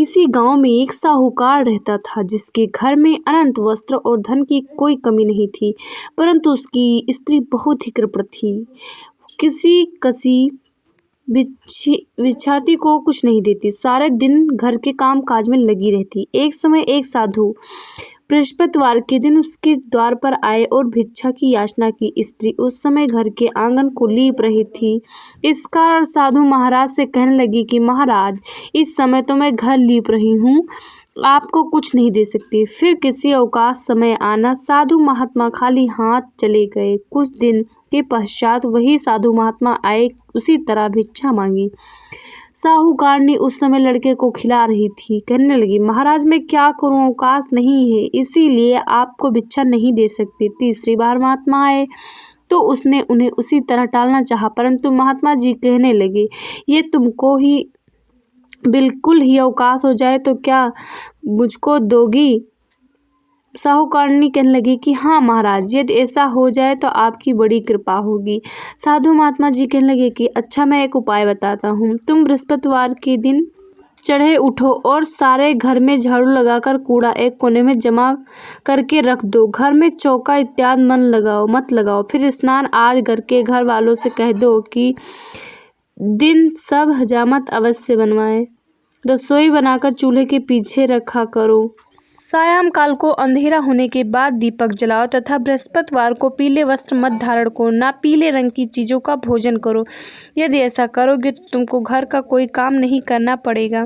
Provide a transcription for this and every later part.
किसी गांव में एक साहूकार रहता था जिसके घर में अनंत वस्त्र और धन की कोई कमी नहीं थी, परंतु उसकी स्त्री बहुत ही कृपण थी। किसी कसी बिछाती को कुछ नहीं देती, सारे दिन घर के काम काज में लगी रहती। एक समय एक साधु बृहस्पतिवार के दिन उसके द्वार पर आए और भिक्षा की याचना की। स्त्री उस समय घर के आंगन को लीप रही थी। इस कारण साधु महाराज से कहने लगी कि महाराज, इस समय तो मैं घर लीप रही हूँ, आपको कुछ नहीं दे सकती। फिर किसी अवकाश समय आना। साधु महात्मा खाली हाथ चले गए। कुछ दिन के पश्चात वही साधु महात्मा आए, उसी तरह भिक्षा मांगी। साहूकारनी उस समय लड़के को खिला रही थी। कहने लगी, महाराज मैं क्या करूं, अवकाश नहीं है, इसीलिए आपको भिक्षा नहीं दे सकती। तीसरी बार महात्मा आए तो उसने उन्हें उसी तरह टालना चाहा, परंतु महात्मा जी कहने लगे, ये तुमको ही बिल्कुल ही अवकाश हो जाए तो क्या मुझको दोगी? साहूकारनी कहने लगी कि हाँ महाराज, यदि ऐसा हो जाए तो आपकी बड़ी कृपा होगी। साधु महात्मा जी कहने लगे कि अच्छा, मैं एक उपाय बताता हूँ। तुम बृहस्पतिवार के दिन चढ़े उठो और सारे घर में झाड़ू लगाकर कूड़ा एक कोने में जमा करके रख दो। घर में चौका इत्यादि मत लगाओ। फिर स्नान आदि करके घर वालों से कह दो कि दिन सब हजामत अवश्य बनवाएं। रसोई बनाकर चूल्हे के पीछे रखा करो। सायं काल को अंधेरा होने के बाद दीपक जलाओ तथा बृहस्पतिवार को पीले वस्त्र मत धारण करो, ना पीले रंग की चीजों का भोजन करो। यदि ऐसा करोगे तो तुमको घर का कोई काम नहीं करना पड़ेगा।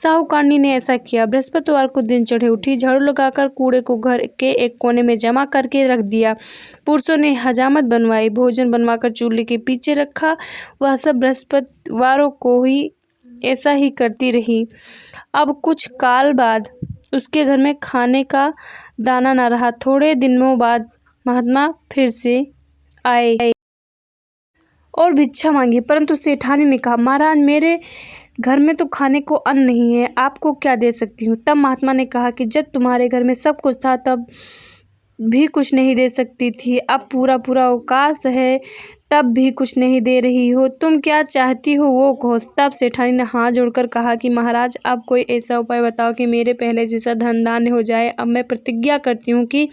साहूकारनी ने ऐसा किया। बृहस्पतिवार को दिन चढ़े उठी, झाड़ू लगाकर कूड़े को घर के एक कोने में जमा करके रख दिया। पुरुषों ने हजामत बनवाई, भोजन बनवाकर चूल्हे के पीछे रखा। वह सब बृहस्पतिवारों को ही ऐसा ही करती रही। अब कुछ काल बाद उसके घर में खाने का दाना न रहा। थोड़े दिनों बाद महात्मा फिर से आए और भिक्षा मांगी, परंतु सेठानी ने कहा, महाराज मेरे घर में तो खाने को अन्न नहीं है, आपको क्या दे सकती हूँ? तब महात्मा ने कहा कि जब तुम्हारे घर में सब कुछ था तब भी कुछ नहीं दे सकती थी, अब पूरा अवकाश है तब भी कुछ नहीं दे रही हो, तुम क्या चाहती हो वो कहो। तब सेठानी ने हाथ जोड़कर कहा कि महाराज, आप कोई ऐसा उपाय बताओ कि मेरे पहले जैसा धन धान्य हो जाए। अब मैं प्रतिज्ञा करती हूँ कि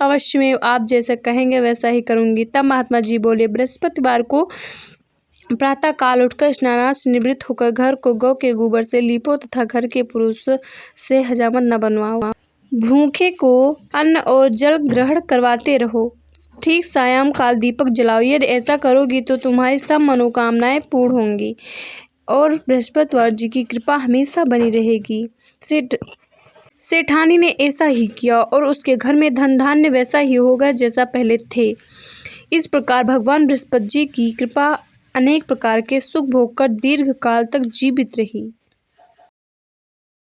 अवश्य में आप जैसा कहेंगे वैसा ही करूँगी। तब महात्मा जी बोले, बृहस्पतिवार को प्रातः काल उठकर स्नानास निवृत्त होकर घर को गौ के गोबर से लीपो तथा घर के पुरुष से हजामत न बनवाओ। भूखे को अन्न और जल ग्रहण करवाते रहो। ठीक सायं काल दीपक जलाओ। यदि ऐसा करोगी तो तुम्हारी सब मनोकामनाएं पूर्ण होंगी और बृहस्पतिवार जी की कृपा हमेशा बनी रहेगी। सेठानी ने ऐसा ही किया और उसके घर में धन धान्य वैसा ही होगा जैसा पहले थे। इस प्रकार भगवान बृहस्पति जी की कृपा अनेक प्रकार के सुख भोग कर दीर्घ काल तक जीवित रही।